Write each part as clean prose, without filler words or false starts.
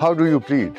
How do you plead?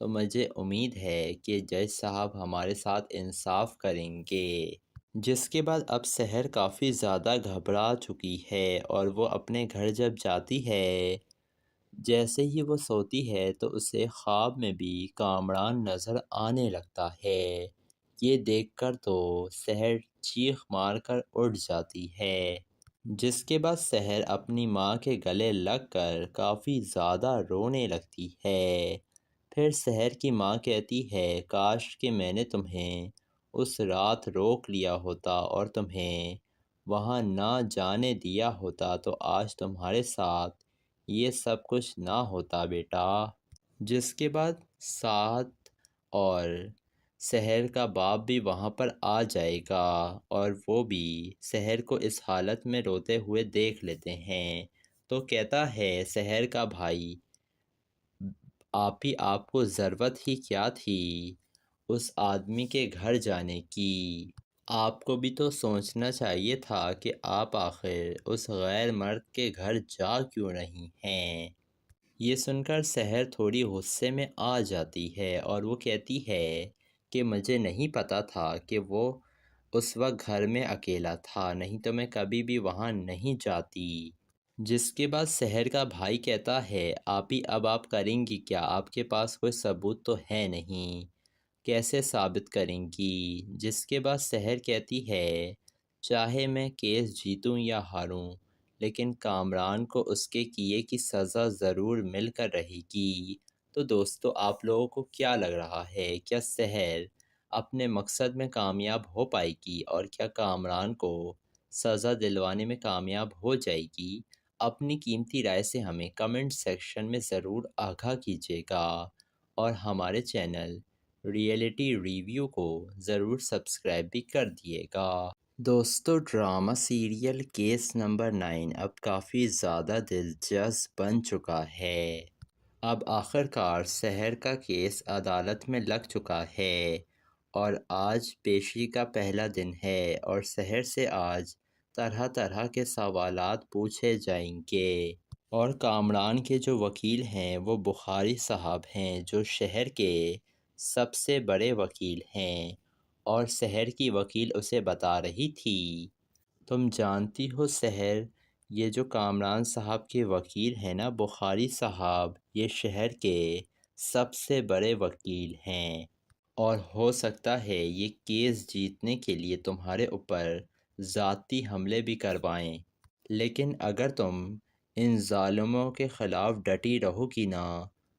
تو مجھے امید ہے کہ جج صاحب ہمارے ساتھ انصاف کریں گے۔ جس کے بعد اب سحر کافی زیادہ گھبرا چکی ہے اور وہ اپنے گھر جب جاتی ہے، جیسے ہی وہ سوتی ہے تو اسے خواب میں بھی کامران نظر آنے لگتا ہے۔ یہ دیکھ کر تو سحر چیخ مار کر اٹھ جاتی ہے، جس کے بعد سحر اپنی ماں کے گلے لگ کر کافی زیادہ رونے لگتی ہے۔ پھر سحر کی ماں کہتی ہے کاش کہ میں نے تمہیں اس رات روک لیا ہوتا اور تمہیں وہاں نہ جانے دیا ہوتا تو آج تمہارے ساتھ یہ سب کچھ نہ ہوتا بیٹا۔ جس کے بعد سعد اور سحر کا باپ بھی وہاں پر آ جائے گا اور وہ بھی سحر کو اس حالت میں روتے ہوئے دیکھ لیتے ہیں تو کہتا ہے سحر کا بھائی آپ کو ضرورت ہی کیا تھی اس آدمی کے گھر جانے کی؟ آپ کو بھی تو سوچنا چاہیے تھا کہ آپ آخر اس غیر مرد کے گھر جا کیوں نہیں ہیں۔ یہ سن کر سحر تھوڑی غصے میں آ جاتی ہے اور وہ کہتی ہے کہ مجھے نہیں پتہ تھا کہ وہ اس وقت گھر میں اکیلا تھا، نہیں تو میں کبھی بھی وہاں نہیں جاتی۔ جس کے بعد سحر کا بھائی کہتا ہے اب آپ کریں گی کیا؟ آپ کے پاس کوئی ثبوت تو ہے نہیں، کیسے ثابت کریں گی؟ جس کے بعد سحر کہتی ہے چاہے میں کیس جیتوں یا ہاروں لیکن کامران کو اس کے کیے کی سزا ضرور مل کر رہے گی۔ تو دوستو آپ لوگوں کو کیا لگ رہا ہے، کیا سحر اپنے مقصد میں کامیاب ہو پائے گی اور کیا کامران کو سزا دلوانے میں کامیاب ہو جائے گی؟ اپنی قیمتی رائے سے ہمیں کمنٹ سیکشن میں ضرور آگاہ کیجیے گا اور ہمارے چینل ریئلٹی ریویو کو ضرور سبسکرائب بھی کر دیے گا۔ دوستو ڈرامہ سیریل کیس نمبر 9 اب کافی زیادہ دلچسپ بن چکا ہے۔ اب آخرکار سحر کا کیس عدالت میں لگ چکا ہے اور آج پیشی کا پہلا دن ہے اور سحر سے آج طرح طرح کے سوالات پوچھے جائیں گے اور کامران کے جو وکیل ہیں وہ بخاری صاحب ہیں جو شہر کے سب سے بڑے وکیل ہیں اور سحر کی وکیل اسے بتا رہی تھی تم جانتی ہو سحر یہ جو کامران صاحب کے وکیل ہیں نا بخاری صاحب یہ شہر کے سب سے بڑے وکیل ہیں اور ہو سکتا ہے یہ کیس جیتنے کے لیے تمہارے اوپر ذاتی حملے بھی کروائیں، لیکن اگر تم ان ظالموں کے خلاف ڈٹی رہو گی نا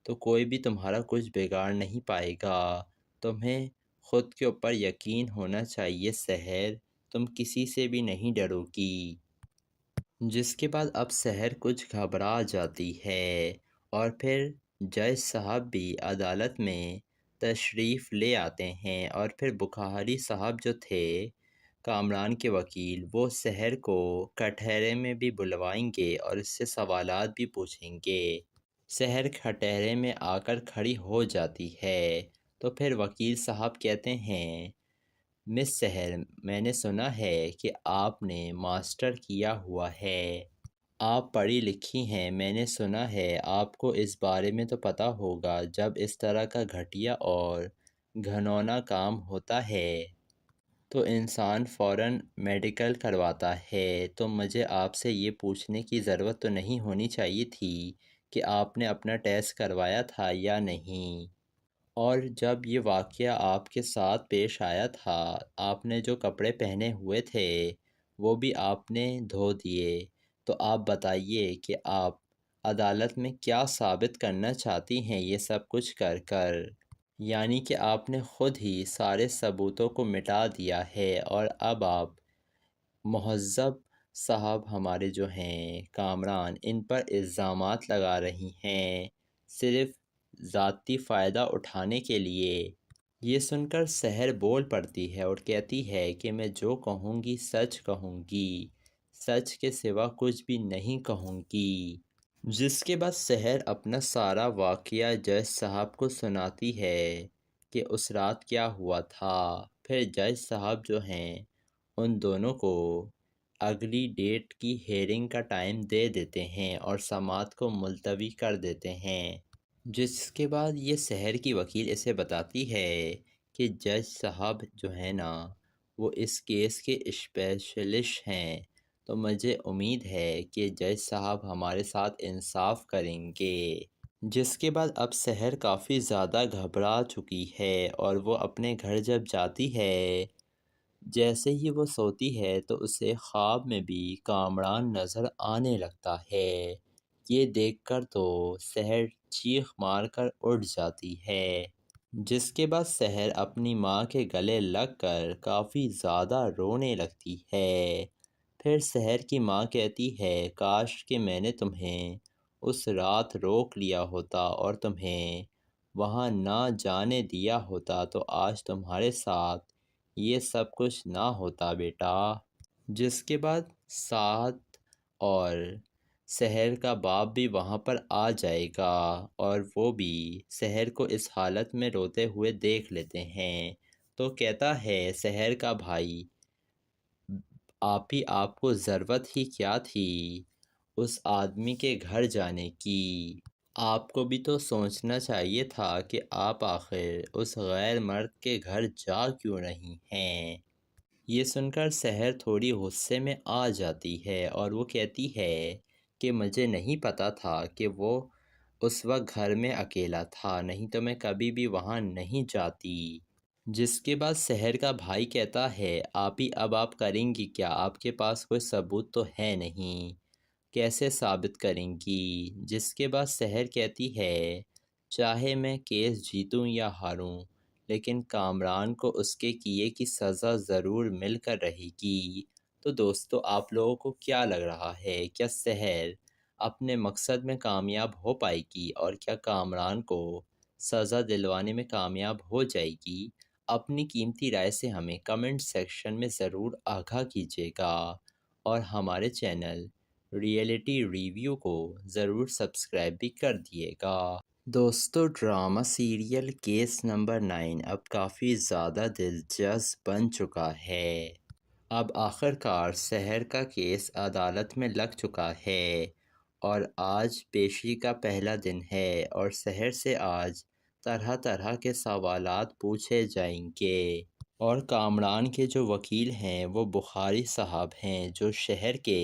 تو کوئی بھی تمہارا کچھ بگاڑ نہیں پائے گا۔ تمہیں خود کے اوپر یقین ہونا چاہیے سحر، تم کسی سے بھی نہیں ڈرو گی۔ جس کے بعد اب سحر کچھ گھبرا جاتی ہے اور پھر جج صاحب بھی عدالت میں تشریف لے آتے ہیں اور پھر بخاری صاحب جو تھے کامران کے وکیل وہ سحر کو کٹہرے میں بھی بلوائیں گے اور اس سے سوالات بھی پوچھیں گے۔ سحر کٹہرے میں آ کر کھڑی ہو جاتی ہے تو پھر وکیل صاحب کہتے ہیں مس سحر میں نے سنا ہے کہ آپ نے ماسٹر کیا ہوا ہے، آپ پڑھی لکھی ہیں، میں نے سنا ہے آپ کو اس بارے میں تو پتہ ہوگا جب اس طرح کا گھٹیا اور گھنونا کام ہوتا ہے تو انسان فوراً میڈیکل کرواتا ہے، تو مجھے آپ سے یہ پوچھنے کی ضرورت تو نہیں ہونی چاہیے تھی کہ آپ نے اپنا ٹیسٹ کروایا تھا یا نہیں، اور جب یہ واقعہ آپ کے ساتھ پیش آیا تھا آپ نے جو کپڑے پہنے ہوئے تھے وہ بھی آپ نے دھو دیے، تو آپ بتائیے کہ آپ عدالت میں کیا ثابت کرنا چاہتی ہیں یہ سب کچھ کر یعنی کہ آپ نے خود ہی سارے ثبوتوں کو مٹا دیا ہے اور اب آپ مہذب صاحب ہمارے جو ہیں کامران ان پر الزامات لگا رہی ہیں صرف ذاتی فائدہ اٹھانے کے لیے۔ یہ سن کر سحر بول پڑتی ہے اور کہتی ہے کہ میں جو کہوں گی سچ کہوں گی، سچ کے سوا کچھ بھی نہیں کہوں گی۔ جس کے بعد سحر اپنا سارا واقعہ جج صاحب کو سناتی ہے کہ اس رات کیا ہوا تھا۔ پھر جج صاحب جو ہیں ان دونوں کو اگلی ڈیٹ کی ہیئرنگ کا ٹائم دے دیتے ہیں اور سماعت کو ملتوی کر دیتے ہیں۔ جس کے بعد یہ سحر کی وکیل اسے بتاتی ہے کہ جج صاحب جو ہے نا وہ اس کیس کے اسپیشلسٹ ہیں، تو مجھے امید ہے کہ جج صاحب ہمارے ساتھ انصاف کریں گے۔ جس کے بعد اب سحر کافی زیادہ گھبرا چکی ہے اور وہ اپنے گھر جب جاتی ہے، جیسے ہی وہ سوتی ہے تو اسے خواب میں بھی کامران نظر آنے لگتا ہے۔ یہ دیکھ کر تو سحر چیخ مار کر اٹھ جاتی ہے، جس کے بعد سحر اپنی ماں کے گلے لگ کر کافی زیادہ رونے لگتی ہے۔ پھر سحر کی ماں کہتی ہے کاش کہ میں نے تمہیں اس رات روک لیا ہوتا اور تمہیں وہاں نہ جانے دیا ہوتا تو آج تمہارے ساتھ یہ سب کچھ نہ ہوتا بیٹا۔ جس کے بعد سعد اور سحر کا باپ بھی وہاں پر آ جائے گا اور وہ بھی سحر کو اس حالت میں روتے ہوئے دیکھ لیتے ہیں، تو کہتا ہے سحر کا بھائی آپ کو ضرورت ہی کیا تھی اس آدمی کے گھر جانے کی؟ آپ کو بھی تو سوچنا چاہیے تھا کہ آپ آخر اس غیر مرد کے گھر جا کیوں نہیں ہیں۔ یہ سن کر سحر تھوڑی غصے میں آ جاتی ہے اور وہ کہتی ہے کہ مجھے نہیں پتہ تھا کہ وہ اس وقت گھر میں اکیلا تھا، نہیں تو میں کبھی بھی وہاں نہیں جاتی۔ جس کے بعد سحر کا بھائی کہتا ہے اب آپ کریں گی کیا؟ آپ کے پاس کوئی ثبوت تو ہے نہیں، کیسے ثابت کریں گی؟ جس کے بعد سحر کہتی ہے چاہے میں کیس جیتوں یا ہاروں لیکن کامران کو اس کے کیے کی سزا ضرور مل کر رہے گی۔ تو دوستو آپ لوگوں کو کیا لگ رہا ہے، کیا سحر اپنے مقصد میں کامیاب ہو پائے گی اور کیا کامران کو سزا دلوانے میں کامیاب ہو جائے گی؟ اپنی قیمتی رائے سے ہمیں کمنٹ سیکشن میں ضرور آگاہ کیجیے گا اور ہمارے چینل ریئلٹی ریویو کو ضرور سبسکرائب بھی کر دیے گا۔ دوستو ڈرامہ سیریل کیس نمبر 9 اب کافی زیادہ دلچسپ بن چکا ہے۔ اب آخرکار سحر کا کیس عدالت میں لگ چکا ہے اور آج پیشی کا پہلا دن ہے اور سحر سے آج طرح طرح کے سوالات پوچھے جائیں گے اور کامران کے جو وکیل ہیں وہ بخاری صاحب ہیں جو شہر کے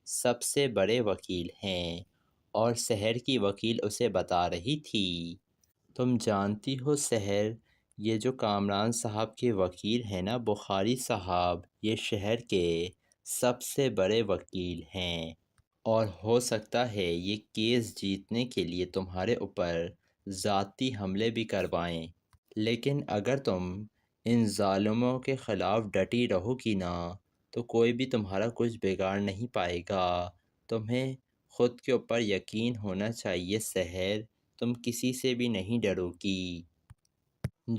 سب سے بڑے وکیل ہیں، اور سحر کی وکیل اسے بتا رہی تھی تم جانتی ہو سحر، یہ جو کامران صاحب کے وکیل ہیں نا بخاری صاحب، یہ شہر کے سب سے بڑے وکیل ہیں اور ہو سکتا ہے یہ کیس جیتنے کے لیے تمہارے اوپر ذاتی حملے بھی کروائیں، لیکن اگر تم ان ظالموں کے خلاف ڈٹی رہو گی نا تو کوئی بھی تمہارا کچھ بگاڑ نہیں پائے گا۔ تمہیں خود کے اوپر یقین ہونا چاہیے سحر، تم کسی سے بھی نہیں ڈرو گی۔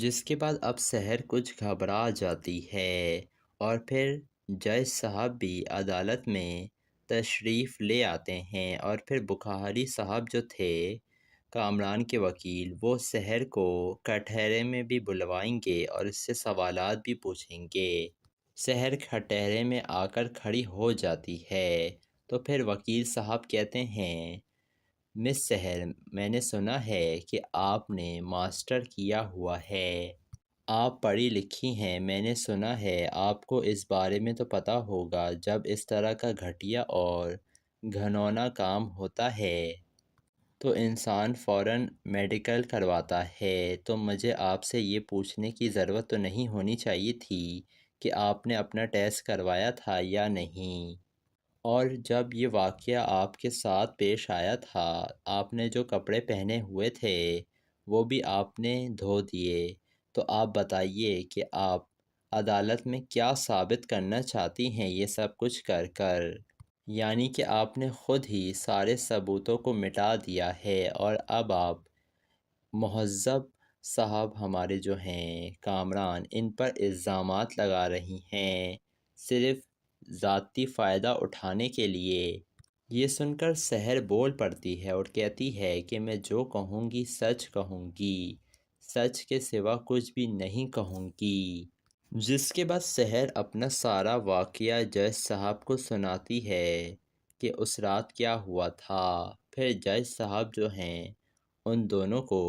جس کے بعد اب سحر کچھ گھبرا جاتی ہے اور پھر جج صاحب بھی عدالت میں تشریف لے آتے ہیں اور پھر بخاری صاحب جو تھے کامران کے وکیل، وہ سحر کو کٹہرے میں بھی بلوائیں گے اور اس سے سوالات بھی پوچھیں گے۔ سحر کٹہرے میں آ کر کھڑی ہو جاتی ہے تو پھر وکیل صاحب کہتے ہیں مس سحر، میں نے سنا ہے کہ آپ نے ماسٹر کیا ہوا ہے، آپ پڑھی لکھی ہیں، میں نے سنا ہے آپ کو اس بارے میں تو پتہ ہوگا جب اس طرح کا گھٹیا اور گھنونا کام ہوتا ہے تو انسان فوراً میڈیکل کرواتا ہے، تو مجھے آپ سے یہ پوچھنے کی ضرورت تو نہیں ہونی چاہیے تھی کہ آپ نے اپنا ٹیسٹ کروایا تھا یا نہیں، اور جب یہ واقعہ آپ کے ساتھ پیش آیا تھا آپ نے جو کپڑے پہنے ہوئے تھے وہ بھی آپ نے دھو دیے، تو آپ بتائیے کہ آپ عدالت میں کیا ثابت کرنا چاہتی ہیں یہ سب کچھ کر کر؟ یعنی کہ آپ نے خود ہی سارے ثبوتوں کو مٹا دیا ہے اور اب آپ مہذب صاحب ہمارے جو ہیں کامران ان پر الزامات لگا رہی ہیں صرف ذاتی فائدہ اٹھانے کے لیے۔ یہ سن کر سحر بول پڑتی ہے اور کہتی ہے کہ میں جو کہوں گی سچ کہوں گی، سچ کے سوا کچھ بھی نہیں کہوں گی۔ جس کے بعد سحر اپنا سارا واقعہ جج صاحب کو سناتی ہے کہ اس رات کیا ہوا تھا۔ پھر جج صاحب جو ہیں ان دونوں کو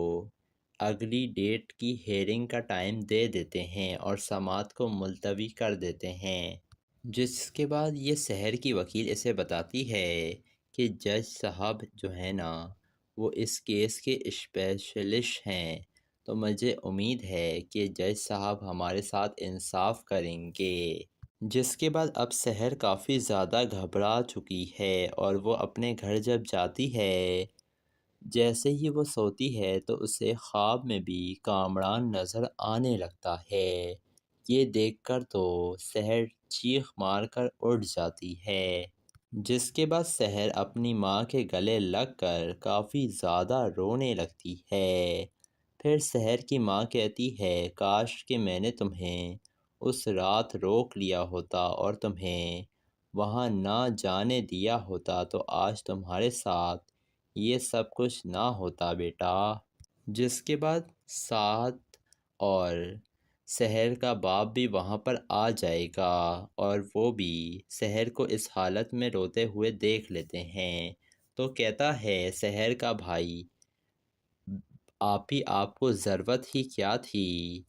اگلی ڈیٹ کی ہیئرنگ کا ٹائم دے دیتے ہیں اور سماعت کو ملتوی کر دیتے ہیں، جس کے بعد یہ سحر کی وکیل اسے بتاتی ہے کہ جج صاحب جو ہے نا وہ اس کیس کے اسپیشلسٹ ہیں، تو مجھے امید ہے کہ جج صاحب ہمارے ساتھ انصاف کریں گے۔ جس کے بعد اب سحر کافی زیادہ گھبرا چکی ہے اور وہ اپنے گھر جب جاتی ہے، جیسے ہی وہ سوتی ہے تو اسے خواب میں بھی کامران نظر آنے لگتا ہے۔ یہ دیکھ کر تو سحر چیخ مار کر اٹھ جاتی ہے، جس کے بعد سحر اپنی ماں کے گلے لگ کر کافی زیادہ رونے لگتی ہے۔ پھر سحر کی ماں کہتی ہے کاش کہ میں نے تمہیں اس رات روک لیا ہوتا اور تمہیں وہاں نہ جانے دیا ہوتا تو آج تمہارے ساتھ یہ سب کچھ نہ ہوتا بیٹا۔ جس کے بعد سعد اور سحر کا باپ بھی وہاں پر آ جائے گا اور وہ بھی سحر کو اس حالت میں روتے ہوئے دیکھ لیتے ہیں، تو کہتا ہے سحر کا بھائی آپ کو ضرورت ہی کیا تھی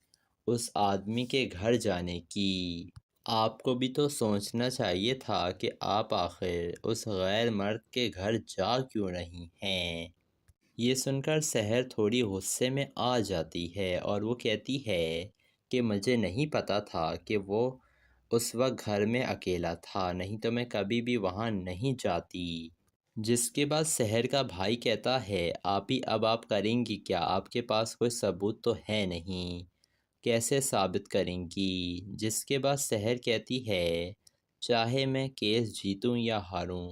اس آدمی کے گھر جانے کی؟ آپ کو بھی تو سوچنا چاہیے تھا کہ آپ آخر اس غیر مرد کے گھر جا کیوں نہیں ہیں۔ یہ سن کر سحر تھوڑی غصے میں آ جاتی ہے اور وہ کہتی ہے کہ مجھے نہیں پتہ تھا کہ وہ اس وقت گھر میں اکیلا تھا، نہیں تو میں کبھی بھی وہاں نہیں جاتی۔ جس کے بعد سحر کا بھائی کہتا ہے اب آپ کریں گی کیا؟ آپ کے پاس کوئی ثبوت تو ہے نہیں، کیسے ثابت کریں گی؟ جس کے بعد سحر کہتی ہے چاہے میں کیس جیتوں یا ہاروں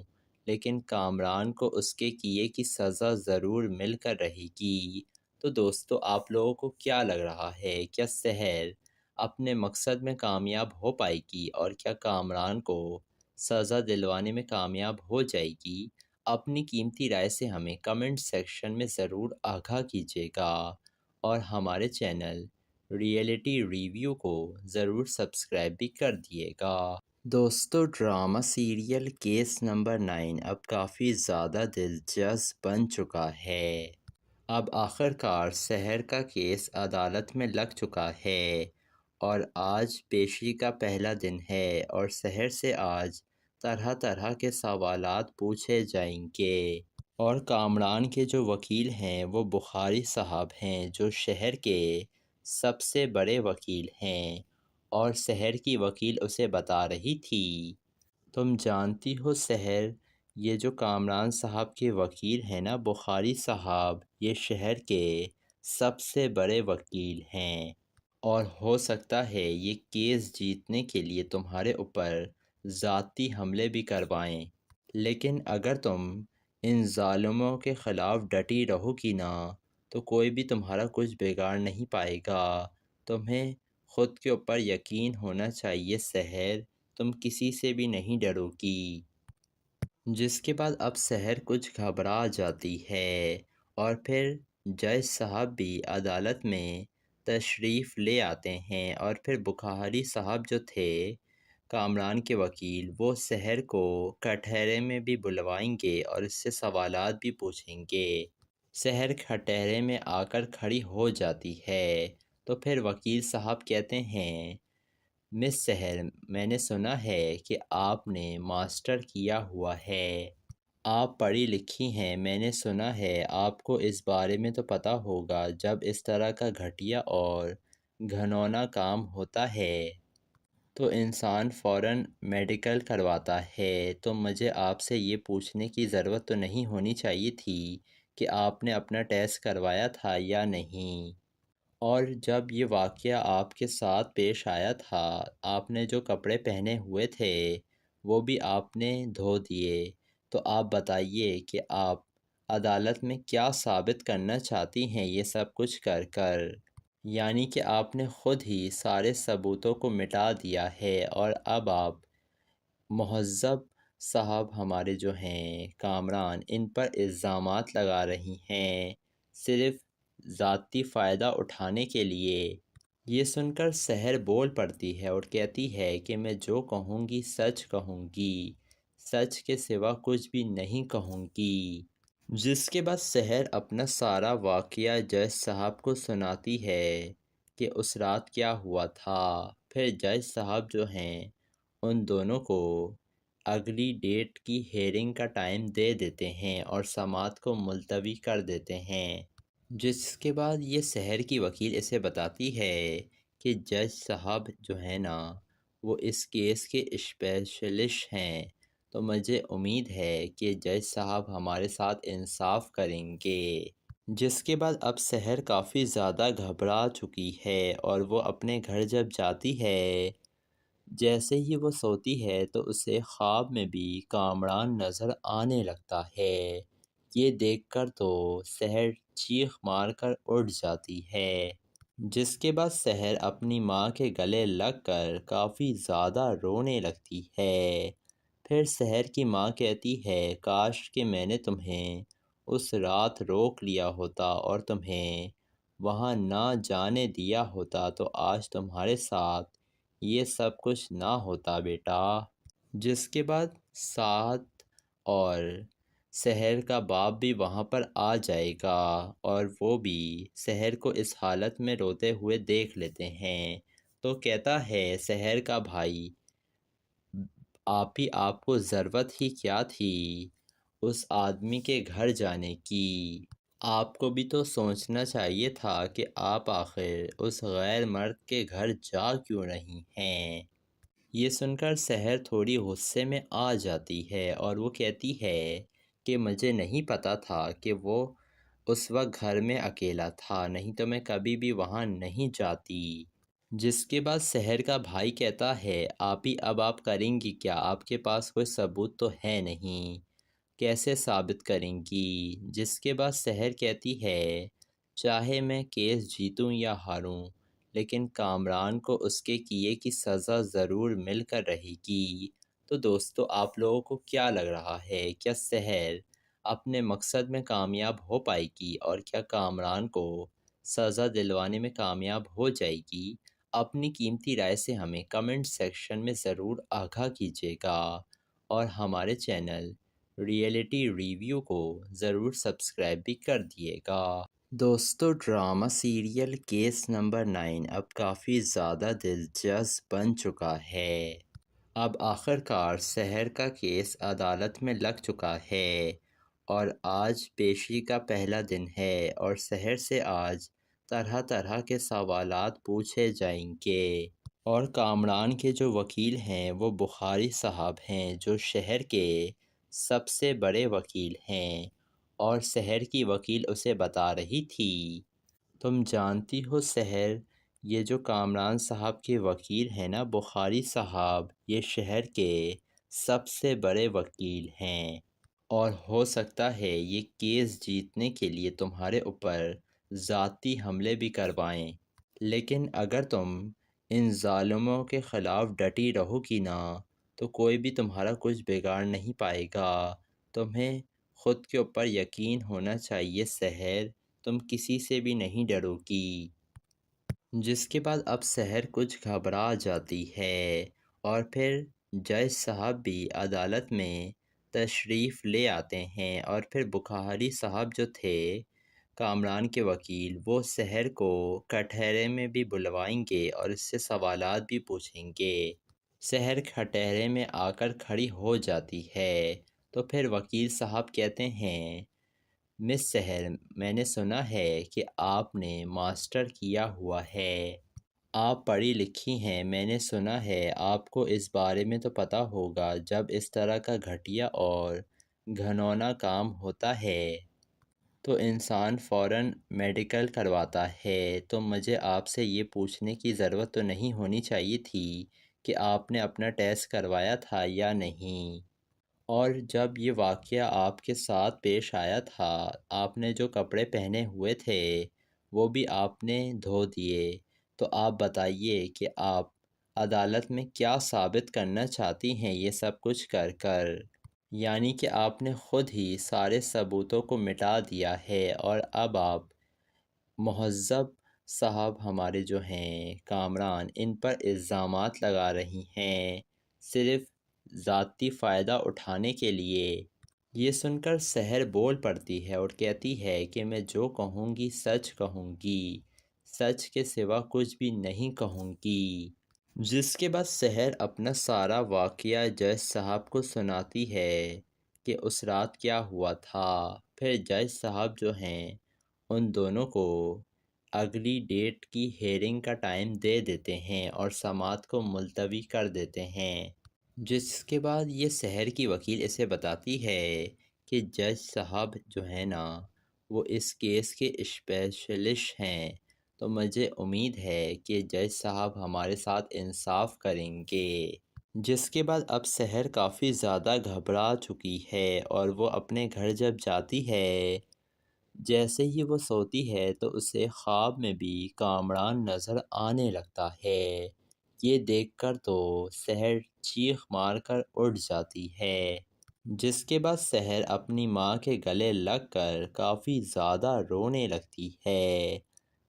لیکن کامران کو اس کے کیے کی سزا ضرور مل کر رہے گی۔ تو دوستو آپ لوگوں کو کیا لگ رہا ہے، کیا سحر اپنے مقصد میں کامیاب ہو پائے گی اور کیا کامران کو سزا دلوانے میں کامیاب ہو جائے گی؟ اپنی قیمتی رائے سے ہمیں کمنٹ سیکشن میں ضرور آگاہ کیجیے گا اور ہمارے چینل ریئلٹی ریویو کو ضرور سبسکرائب بھی کر دیے گا۔ دوستو ڈرامہ سیریل کیس نمبر 9 اب کافی زیادہ دلچسپ بن چکا ہے۔ اب آخرکار سحر کا کیس عدالت میں لگ چکا ہے اور آج پیشی کا پہلا دن ہے اور سحر سے آج طرح طرح کے سوالات پوچھے جائیں گے اور کامران کے جو وکیل ہیں وہ بخاری صاحب ہیں جو شہر کے سب سے بڑے وکیل ہیں، اور سحر کی وکیل اسے بتا رہی تھی تم جانتی ہو سحر، یہ جو کامران صاحب کے وکیل ہیں نا بخاری صاحب، یہ شہر کے سب سے بڑے وکیل ہیں اور ہو سکتا ہے یہ کیس جیتنے کے لیے تمہارے اوپر ذاتی حملے بھی کروائیں، لیکن اگر تم ان ظالموں کے خلاف ڈٹی رہو گی نا تو کوئی بھی تمہارا کچھ بگاڑ نہیں پائے گا۔ تمہیں خود کے اوپر یقین ہونا چاہیے سحر، تم کسی سے بھی نہیں ڈرو گی۔ جس کے بعد اب سحر کچھ گھبرا جاتی ہے اور پھر جج صاحب بھی عدالت میں تشریف لے آتے ہیں اور پھر بخاری صاحب جو تھے کامران کے وکیل، وہ سحر کو کٹہرے میں بھی بلوائیں گے اور اس سے سوالات بھی پوچھیں گے۔ سحر کٹہرے میں آ کر کھڑی ہو جاتی ہے تو پھر وکیل صاحب کہتے ہیں مس سحر، میں نے سنا ہے کہ آپ نے ماسٹر کیا ہوا ہے، آپ پڑھی لکھی ہیں، میں نے سنا ہے آپ کو اس بارے میں تو پتہ ہوگا جب اس طرح کا گھٹیا اور گھنونا کام ہوتا ہے تو انسان فوراً میڈیکل کرواتا ہے، تو مجھے آپ سے یہ پوچھنے کی ضرورت تو نہیں ہونی چاہیے تھی کہ آپ نے اپنا ٹیسٹ کروایا تھا یا نہیں، اور جب یہ واقعہ آپ کے ساتھ پیش آیا تھا آپ نے جو کپڑے پہنے ہوئے تھے وہ بھی آپ نے دھو دیے، تو آپ بتائیے کہ آپ عدالت میں کیا ثابت کرنا چاہتی ہیں یہ سب کچھ کر کر؟ یعنی کہ آپ نے خود ہی سارے ثبوتوں کو مٹا دیا ہے اور اب آپ مہذب صاحب ہمارے جو ہیں کامران ان پر الزامات لگا رہی ہیں صرف ذاتی فائدہ اٹھانے کے لیے۔ یہ سن کر سحر بول پڑتی ہے اور کہتی ہے کہ میں جو کہوں گی سچ کہوں گی، سچ کے سوا کچھ بھی نہیں کہوں گی۔ جس کے بعد سحر اپنا سارا واقعہ جج صاحب کو سناتی ہے کہ اس رات کیا ہوا تھا۔ پھر جج صاحب جو ہیں ان دونوں کو اگلی ڈیٹ کی ہیئرنگ کا ٹائم دے دیتے ہیں اور سماعت کو ملتوی کر دیتے ہیں، جس کے بعد یہ سحر کی وکیل اسے بتاتی ہے کہ جج صاحب جو ہیں نا وہ اس کیس کے اسپیشلسٹ ہیں، تو مجھے امید ہے کہ جج صاحب ہمارے ساتھ انصاف کریں گے۔ جس کے بعد اب سحر کافی زیادہ گھبرا چکی ہے اور وہ اپنے گھر جب جاتی ہے، جیسے ہی وہ سوتی ہے تو اسے خواب میں بھی کامران نظر آنے لگتا ہے۔ یہ دیکھ کر تو سحر چیخ مار کر اٹھ جاتی ہے، جس کے بعد سحر اپنی ماں کے گلے لگ کر کافی زیادہ رونے لگتی ہے۔ پھر سحر کی ماں کہتی ہے کاش کہ میں نے تمہیں اس رات روک لیا ہوتا اور تمہیں وہاں نہ جانے دیا ہوتا تو آج تمہارے ساتھ یہ سب کچھ نہ ہوتا بیٹا۔ جس کے بعد سعد اور سحر کا باپ بھی وہاں پر آ جائے گا اور وہ بھی سحر کو اس حالت میں روتے ہوئے دیکھ لیتے ہیں، تو کہتا ہے سحر کا بھائی آپ کو ضرورت ہی کیا تھی اس آدمی کے گھر جانے کی؟ آپ کو بھی تو سوچنا چاہیے تھا کہ آپ آخر اس غیر مرد کے گھر جا کیوں نہیں ہیں۔ یہ سن کر سحر تھوڑی غصے میں آ جاتی ہے اور وہ کہتی ہے کہ مجھے نہیں پتہ تھا کہ وہ اس وقت گھر میں اکیلا تھا، نہیں تو میں کبھی بھی وہاں نہیں جاتی۔ جس کے بعد سحر کا بھائی کہتا ہے اب آپ کریں گی کیا؟ آپ کے پاس کوئی ثبوت تو ہے نہیں، کیسے ثابت کریں گی؟ جس کے بعد سحر کہتی ہے چاہے میں کیس جیتوں یا ہاروں لیکن کامران کو اس کے کیے کی سزا ضرور مل کر رہے گی۔ تو دوستو آپ لوگوں کو کیا لگ رہا ہے، کیا سحر اپنے مقصد میں کامیاب ہو پائے گی اور کیا کامران کو سزا دلوانے میں کامیاب ہو جائے گی؟ اپنی قیمتی رائے سے ہمیں کمنٹ سیکشن میں ضرور آگاہ کیجیے گا اور ہمارے چینل ریئلٹی ریویو کو ضرور سبسکرائب بھی کر دیے گا۔ دوستو ڈرامہ سیریل کیس نمبر 9 اب کافی زیادہ دلچسپ بن چکا ہے۔ اب آخرکار سحر کا کیس عدالت میں لگ چکا ہے اور آج پیشی کا پہلا دن ہے اور سحر سے آج طرح طرح کے سوالات پوچھے جائیں گے اور کامران کے جو وکیل ہیں وہ بخاری صاحب ہیں جو شہر کے سب سے بڑے وکیل ہیں، اور سحر کی وکیل اسے بتا رہی تھی تم جانتی ہو سحر یہ جو کامران صاحب کے وکیل ہیں نا بخاری صاحب، یہ شہر کے سب سے بڑے وکیل ہیں اور ہو سکتا ہے یہ کیس جیتنے کے لیے تمہارے اوپر ذاتی حملے بھی کروائیں، لیکن اگر تم ان ظالموں کے خلاف ڈٹی رہو گی نا تو کوئی بھی تمہارا کچھ بگاڑ نہیں پائے گا۔ تمہیں خود کے اوپر یقین ہونا چاہیے سحر، تم کسی سے بھی نہیں ڈرو گی۔ جس کے بعد اب سحر کچھ گھبرا جاتی ہے اور پھر جج صاحب بھی عدالت میں تشریف لے آتے ہیں اور پھر بخاری صاحب جو تھے کامران کے وکیل وہ سحر کو کٹہرے میں بھی بلوائیں گے اور اس سے سوالات بھی پوچھیں گے۔ سحر کٹہرے میں آ کر کھڑی ہو جاتی ہے تو پھر وکیل صاحب کہتے ہیں مس سحر میں نے سنا ہے کہ آپ نے ماسٹر کیا ہوا ہے، آپ پڑھی لکھی ہیں، میں نے سنا ہے آپ کو اس بارے میں تو پتہ ہوگا جب اس طرح کا گھٹیا اور گھنونا کام ہوتا ہے تو انسان فوراً میڈیکل کرواتا ہے، تو مجھے آپ سے یہ پوچھنے کی ضرورت تو نہیں ہونی چاہیے تھی کہ آپ نے اپنا ٹیسٹ کروایا تھا یا نہیں، اور جب یہ واقعہ آپ کے ساتھ پیش آیا تھا آپ نے جو کپڑے پہنے ہوئے تھے وہ بھی آپ نے دھو دیے، تو آپ بتائیے کہ آپ عدالت میں کیا ثابت کرنا چاہتی ہیں یہ سب کچھ کر کر؟ یعنی کہ آپ نے خود ہی سارے ثبوتوں کو مٹا دیا ہے اور اب آپ مہذب صاحب ہمارے جو ہیں کامران ان پر الزامات لگا رہی ہیں صرف ذاتی فائدہ اٹھانے کے لیے۔ یہ سن کر سحر بول پڑتی ہے اور کہتی ہے کہ میں جو کہوں گی سچ کہوں گی، سچ کے سوا کچھ بھی نہیں کہوں گی۔ جس کے بعد سحر اپنا سارا واقعہ جج صاحب کو سناتی ہے کہ اس رات کیا ہوا تھا۔ پھر جج صاحب جو ہیں ان دونوں کو اگلی ڈیٹ کی ہیئرنگ کا ٹائم دے دیتے ہیں اور سماعت کو ملتوی کر دیتے ہیں۔ جس کے بعد یہ سحر کی وکیل اسے بتاتی ہے کہ جج صاحب جو ہے نا وہ اس کیس کے اسپیشلسٹ ہیں، تو مجھے امید ہے کہ جج صاحب ہمارے ساتھ انصاف کریں گے۔ جس کے بعد اب سحر کافی زیادہ گھبرا چکی ہے اور وہ اپنے گھر جب جاتی ہے، جیسے ہی وہ سوتی ہے تو اسے خواب میں بھی کامران نظر آنے لگتا ہے۔ یہ دیکھ کر تو سحر چیخ مار کر اٹھ جاتی ہے۔ جس کے بعد سحر اپنی ماں کے گلے لگ کر کافی زیادہ رونے لگتی ہے۔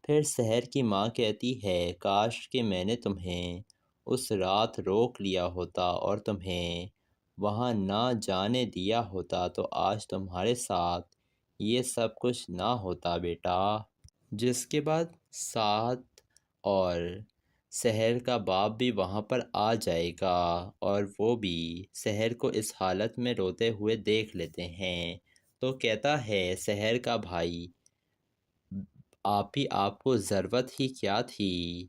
پھر سحر کی ماں کہتی ہے کاش کہ میں نے تمہیں اس رات روک لیا ہوتا اور تمہیں وہاں نہ جانے دیا ہوتا تو آج تمہارے ساتھ یہ سب کچھ نہ ہوتا بیٹا۔ جس کے بعد سعد اور سحر کا باپ بھی وہاں پر آ جائے گا اور وہ بھی سحر کو اس حالت میں روتے ہوئے دیکھ لیتے ہیں، تو کہتا ہے سحر کا بھائی آپ کو ضرورت ہی کیا تھی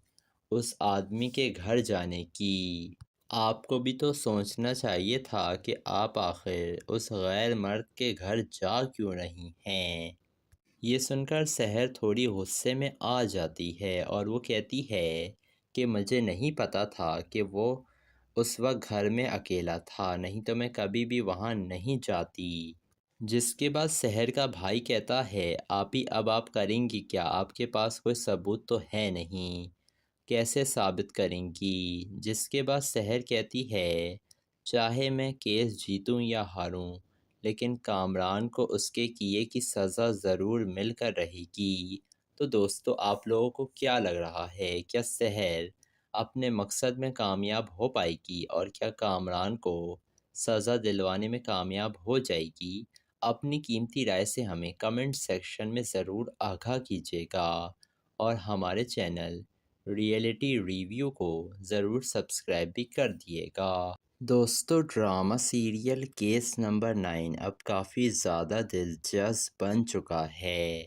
اس آدمی کے گھر جانے کی؟ آپ کو بھی تو سوچنا چاہیے تھا کہ آپ آخر اس غیر مرد کے گھر جا کیوں نہیں ہیں۔ یہ سن کر سحر تھوڑی غصے میں آ جاتی ہے اور وہ کہتی ہے کہ مجھے نہیں پتہ تھا کہ وہ اس وقت گھر میں اکیلا تھا، نہیں تو میں کبھی بھی وہاں نہیں جاتی۔ جس کے بعد سحر کا بھائی کہتا ہے اب آپ کریں گی کیا؟ آپ کے پاس کوئی ثبوت تو ہے نہیں، کیسے ثابت کریں گی؟ جس کے بعد سحر کہتی ہے چاہے میں کیس جیتوں یا ہاروں لیکن کامران کو اس کے کیے کی سزا ضرور مل کر رہے گی۔ تو دوستو آپ لوگوں کو کیا لگ رہا ہے، کیا سحر اپنے مقصد میں کامیاب ہو پائے گی اور کیا کامران کو سزا دلوانے میں کامیاب ہو جائے گی؟ اپنی قیمتی رائے سے ہمیں کمنٹ سیکشن میں ضرور آگاہ کیجیے گا اور ہمارے چینل ریئلٹی ریویو کو ضرور سبسکرائب بھی کر دیے گا۔ دوستو ڈرامہ سیریل کیس نمبر 9 اب کافی زیادہ دلچسپ بن چکا ہے۔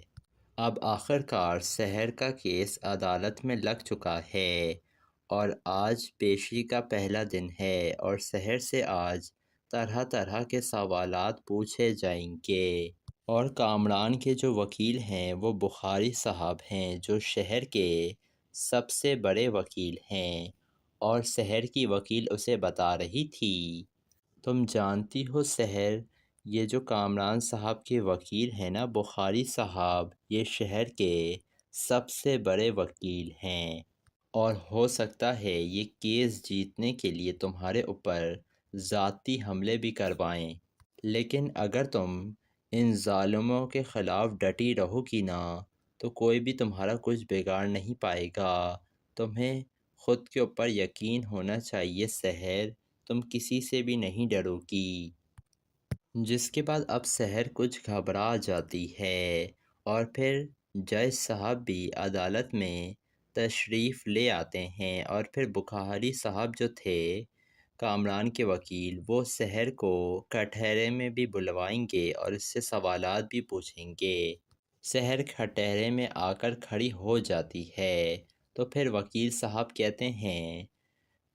اب آخرکار سحر کا کیس عدالت میں لگ چکا ہے اور آج پیشی کا پہلا دن ہے اور سحر سے آج طرح طرح کے سوالات پوچھے جائیں گے اور کامران کے جو وکیل ہیں وہ بخاری صاحب ہیں جو شہر کے سب سے بڑے وکیل ہیں، اور سحر کی وکیل اسے بتا رہی تھی تم جانتی ہو سحر، یہ جو کامران صاحب کے وکیل ہیں نا بخاری صاحب، یہ شہر کے سب سے بڑے وکیل ہیں اور ہو سکتا ہے یہ کیس جیتنے کے لیے تمہارے اوپر ذاتی حملے بھی کروائیں، لیکن اگر تم ان ظالموں کے خلاف ڈٹی رہو گی نا تو کوئی بھی تمہارا کچھ بگاڑ نہیں پائے گا۔ تمہیں خود کے اوپر یقین ہونا چاہیے سحر، تم کسی سے بھی نہیں ڈرو گی۔ جس کے بعد اب سحر کچھ گھبرا جاتی ہے اور پھر جج صاحب بھی عدالت میں تشریف لے آتے ہیں اور پھر بخاری صاحب جو تھے کامران کے وکیل، وہ سحر کو کٹہرے میں بھی بلوائیں گے اور اس سے سوالات بھی پوچھیں گے۔ سحر کٹہرے میں آ کر کھڑی ہو جاتی ہے تو پھر وکیل صاحب کہتے ہیں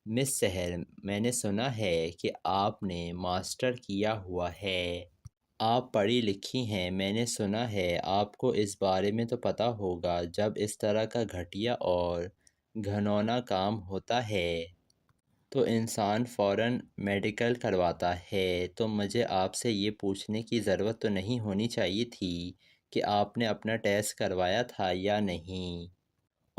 مس سحر، میں نے سنا ہے کہ آپ نے ماسٹر کیا ہوا ہے، آپ پڑھی لکھی ہیں، میں نے سنا ہے آپ کو اس بارے میں تو پتہ ہوگا جب اس طرح کا گھٹیا اور گھنونا کام ہوتا ہے تو انسان فوراً میڈیکل کرواتا ہے، تو مجھے آپ سے یہ پوچھنے کی ضرورت تو نہیں ہونی چاہیے تھی کہ آپ نے اپنا ٹیسٹ کروایا تھا یا نہیں،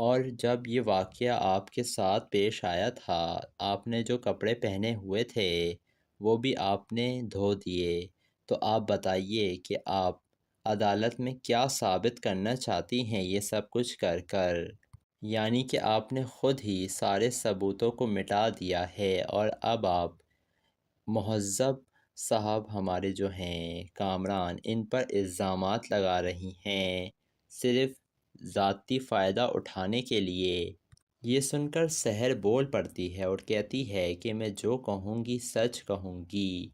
اور جب یہ واقعہ آپ کے ساتھ پیش آیا تھا آپ نے جو کپڑے پہنے ہوئے تھے وہ بھی آپ نے دھو دیے، تو آپ بتائیے کہ آپ عدالت میں کیا ثابت کرنا چاہتی ہیں یہ سب کچھ کر کر؟ یعنی کہ آپ نے خود ہی سارے ثبوتوں کو مٹا دیا ہے اور اب آپ مہذب صاحب ہمارے جو ہیں کامران ان پر الزامات لگا رہی ہیں صرف ذاتی فائدہ اٹھانے کے لیے۔ یہ سن کر سحر بول پڑتی ہے اور کہتی ہے کہ میں جو کہوں گی سچ کہوں گی،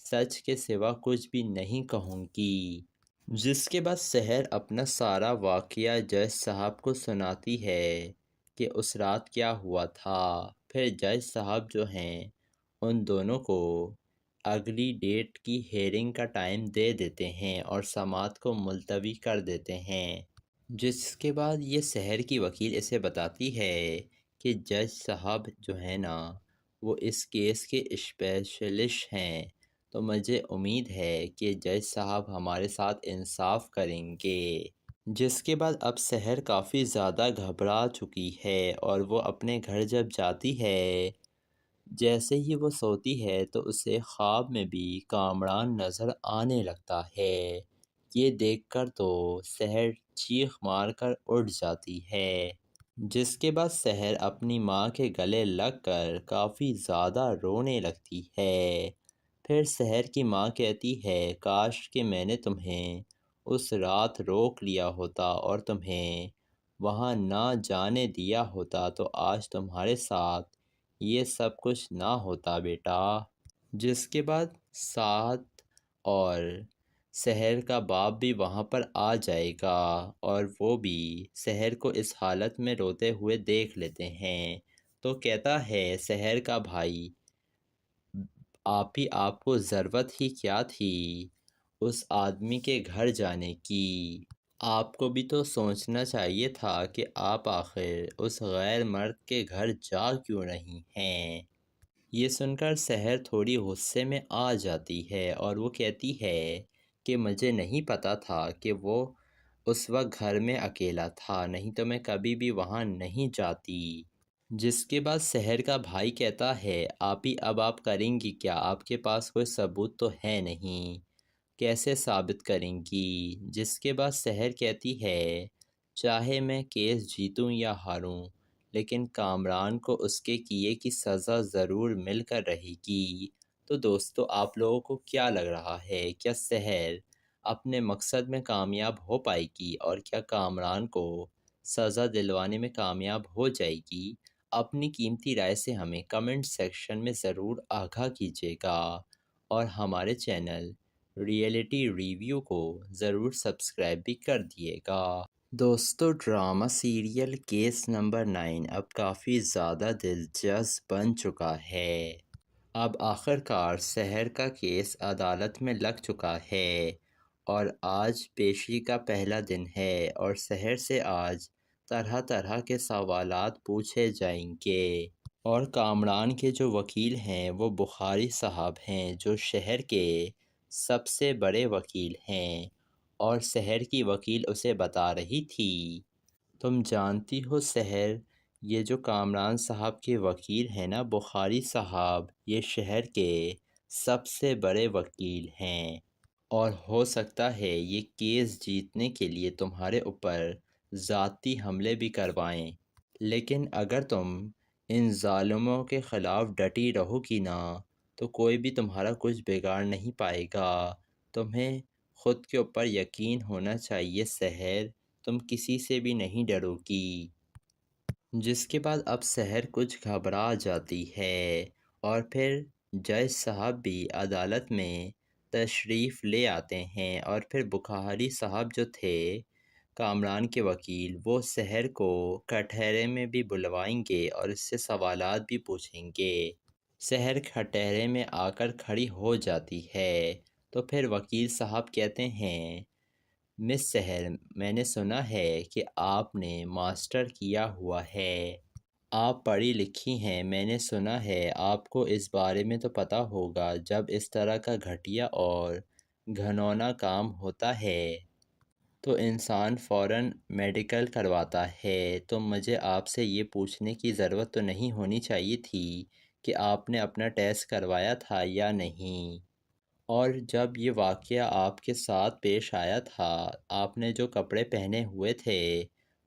سچ کے سوا کچھ بھی نہیں کہوں گی۔ جس کے بعد سحر اپنا سارا واقعہ جج صاحب کو سناتی ہے کہ اس رات کیا ہوا تھا۔ پھر جج صاحب جو ہیں ان دونوں کو اگلی ڈیٹ کی ہیئرنگ کا ٹائم دے دیتے ہیں اور سماعت کو ملتوی کر دیتے ہیں۔ جس کے بعد یہ سحر کی وکیل اسے بتاتی ہے کہ جج صاحب جو ہے نا وہ اس کیس کے اسپیشلسٹ ہیں، تو مجھے امید ہے کہ جج صاحب ہمارے ساتھ انصاف کریں گے۔ جس کے بعد اب سحر کافی زیادہ گھبرا چکی ہے اور وہ اپنے گھر جب جاتی ہے، جیسے ہی وہ سوتی ہے تو اسے خواب میں بھی کامران نظر آنے لگتا ہے۔ یہ دیکھ کر تو سحر چیخ مار کر اٹھ جاتی ہے۔ جس کے بعد سحر اپنی ماں کے گلے لگ کر کافی زیادہ رونے لگتی ہے۔ پھر سحر کی ماں کہتی ہے کاش کہ میں نے تمہیں اس رات روک لیا ہوتا اور تمہیں وہاں نہ جانے دیا ہوتا تو آج تمہارے ساتھ یہ سب کچھ نہ ہوتا بیٹا۔ جس کے بعد سعد اور سحر کا باپ بھی وہاں پر آ جائے گا اور وہ بھی سحر کو اس حالت میں روتے ہوئے دیکھ لیتے ہیں، تو کہتا ہے سحر کا بھائی آپ کو ضرورت ہی کیا تھی اس آدمی کے گھر جانے کی؟ آپ کو بھی تو سوچنا چاہیے تھا کہ آپ آخر اس غیر مرد کے گھر جا کیوں رہی ہیں۔ یہ سن کر سحر تھوڑی غصے میں آ جاتی ہے اور وہ کہتی ہے کہ مجھے نہیں پتہ تھا کہ وہ اس وقت گھر میں اکیلا تھا، نہیں تو میں کبھی بھی وہاں نہیں جاتی۔ جس کے بعد سحر کا بھائی کہتا ہے اب آپ کریں گی کیا؟ آپ کے پاس کوئی ثبوت تو ہے نہیں، کیسے ثابت کریں گی؟ جس کے بعد سحر کہتی ہے چاہے میں کیس جیتوں یا ہاروں لیکن کامران کو اس کے کیے کی سزا ضرور مل کر رہے گی۔ تو دوستو آپ لوگوں کو کیا لگ رہا ہے، کیا سحر اپنے مقصد میں کامیاب ہو پائے گی اور کیا کامران کو سزا دلوانے میں کامیاب ہو جائے گی؟ اپنی قیمتی رائے سے ہمیں کمنٹ سیکشن میں ضرور آگاہ کیجیے گا اور ہمارے چینل ریئلٹی ریویو کو ضرور سبسکرائب بھی کر دیے گا۔ دوستو ڈرامہ سیریل کیس نمبر 9 اب کافی زیادہ دلچسپ بن چکا ہے۔ اب آخرکار سحر کا کیس عدالت میں لگ چکا ہے اور آج پیشی کا پہلا دن ہے اور سحر سے آج طرح طرح کے سوالات پوچھے جائیں گے اور کامران کے جو وکیل ہیں وہ بخاری صاحب ہیں جو شہر کے سب سے بڑے وکیل ہیں، اور سحر کی وکیل اسے بتا رہی تھی تم جانتی ہو سحر، یہ جو کامران صاحب کے وکیل ہیں نا بخاری صاحب، یہ شہر کے سب سے بڑے وکیل ہیں اور ہو سکتا ہے یہ کیس جیتنے کے لیے تمہارے اوپر ذاتی حملے بھی کروائیں، لیکن اگر تم ان ظالموں کے خلاف ڈٹی رہو گی نا تو کوئی بھی تمہارا کچھ بگاڑ نہیں پائے گا۔ تمہیں خود کے اوپر یقین ہونا چاہیے سحر، تم کسی سے بھی نہیں ڈرو گی۔ جس کے بعد اب سحر کچھ گھبرا جاتی ہے اور پھر جج صاحب بھی عدالت میں تشریف لے آتے ہیں اور پھر بخاری صاحب جو تھے کامران کے وکیل، وہ سحر کو کٹہرے میں بھی بلوائیں گے اور اس سے سوالات بھی پوچھیں گے۔ سحر کٹہرے میں آ کر کھڑی ہو جاتی ہے تو پھر وکیل صاحب کہتے ہیں مس سحر، میں نے سنا ہے کہ آپ نے ماسٹر کیا ہوا ہے، آپ پڑھی لکھی ہیں، میں نے سنا ہے آپ کو اس بارے میں تو پتہ ہوگا جب اس طرح کا گھٹیا اور گھنونا کام ہوتا ہے تو انسان فوراً میڈیکل کرواتا ہے، تو مجھے آپ سے یہ پوچھنے کی ضرورت تو نہیں ہونی چاہیے تھی کہ آپ نے اپنا ٹیسٹ کروایا تھا یا نہیں، اور جب یہ واقعہ آپ کے ساتھ پیش آیا تھا آپ نے جو کپڑے پہنے ہوئے تھے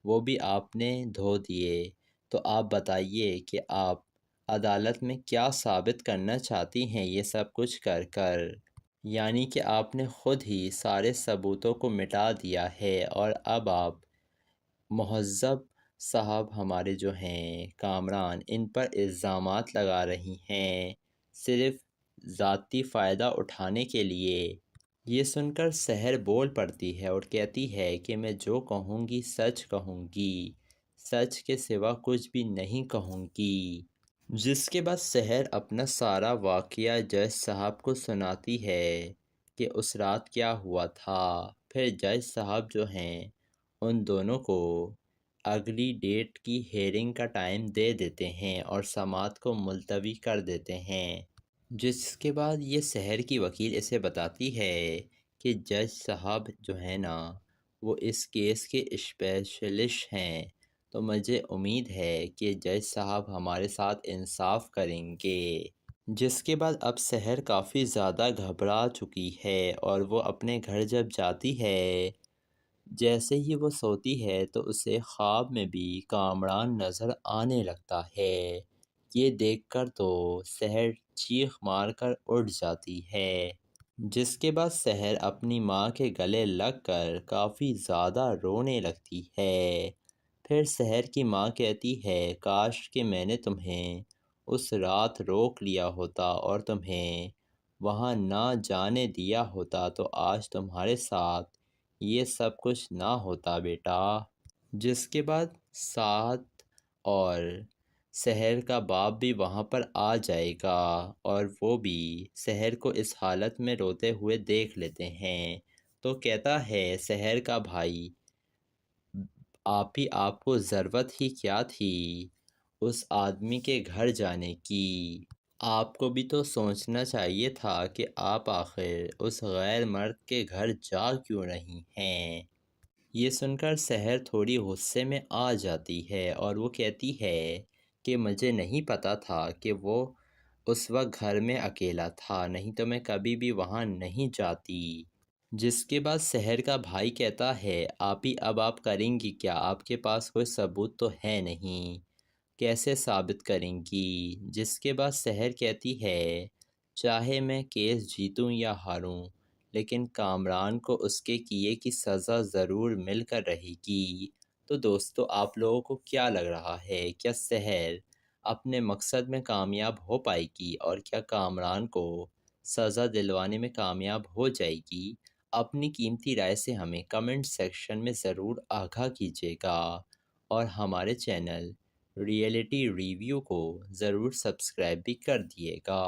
وہ بھی آپ نے دھو دیے، تو آپ بتائیے کہ آپ عدالت میں کیا ثابت کرنا چاہتی ہیں یہ سب کچھ کر کر، یعنی کہ آپ نے خود ہی سارے ثبوتوں کو مٹا دیا ہے، اور اب آپ مہذب صاحب ہمارے جو ہیں کامران، ان پر الزامات لگا رہی ہیں صرف ذاتی فائدہ اٹھانے کے لیے۔ یہ سن کر سحر بول پڑتی ہے اور کہتی ہے کہ میں جو کہوں گی سچ کہوں گی، سچ کے سوا کچھ بھی نہیں کہوں گی۔ جس کے بعد سحر اپنا سارا واقعہ جج صاحب کو سناتی ہے کہ اس رات کیا ہوا تھا۔ پھر جج صاحب جو ہیں ان دونوں کو اگلی ڈیٹ کی ہیئرنگ کا ٹائم دے دیتے ہیں اور سماعت کو ملتوی کر دیتے ہیں، جس کے بعد یہ سحر کی وکیل اسے بتاتی ہے کہ جج صاحب جو ہیں نا وہ اس کیس کے اسپیشلسٹ ہیں، تو مجھے امید ہے کہ جج صاحب ہمارے ساتھ انصاف کریں گے۔ جس کے بعد اب سحر کافی زیادہ گھبرا چکی ہے اور وہ اپنے گھر جب جاتی ہے، جیسے ہی وہ سوتی ہے تو اسے خواب میں بھی کامران نظر آنے لگتا ہے۔ یہ دیکھ کر تو سحر چیخ مار کر اٹھ جاتی ہے، جس کے بعد سحر اپنی ماں کے گلے لگ کر کافی زیادہ رونے لگتی ہے۔ پھر سحر کی ماں کہتی ہے کاش کہ میں نے تمہیں اس رات روک لیا ہوتا اور تمہیں وہاں نہ جانے دیا ہوتا تو آج تمہارے ساتھ یہ سب کچھ نہ ہوتا بیٹا۔ جس کے بعد سعد اور سحر کا باپ بھی وہاں پر آ جائے گا اور وہ بھی سحر کو اس حالت میں روتے ہوئے دیکھ لیتے ہیں، تو کہتا ہے سحر کا بھائی آپ کو ضرورت ہی کیا تھی اس آدمی کے گھر جانے کی؟ آپ کو بھی تو سوچنا چاہیے تھا کہ آپ آخر اس غیر مرد کے گھر جا کیوں رہی ہیں۔ یہ سن کر سحر تھوڑی غصے میں آ جاتی ہے اور وہ کہتی ہے کہ مجھے نہیں پتا تھا کہ وہ اس وقت گھر میں اکیلا تھا، نہیں تو میں کبھی بھی وہاں نہیں جاتی۔ جس کے بعد سحر کا بھائی کہتا ہے اب آپ کریں گی کیا؟ آپ کے پاس کوئی ثبوت تو ہے نہیں، کیسے ثابت کریں گی؟ جس کے بعد سحر کہتی ہے چاہے میں کیس جیتوں یا ہاروں لیکن کامران کو اس کے کیے کی سزا ضرور مل کر رہے گی۔ تو دوستو آپ لوگوں کو کیا لگ رہا ہے، کیا سحر اپنے مقصد میں کامیاب ہو پائے گی اور کیا کامران کو سزا دلوانے میں کامیاب ہو جائے گی؟ اپنی قیمتی رائے سے ہمیں کمنٹ سیکشن میں ضرور آگاہ کیجیے گا اور ہمارے چینل ریئلٹی ریویو کو ضرور سبسکرائب بھی کر دیے گا۔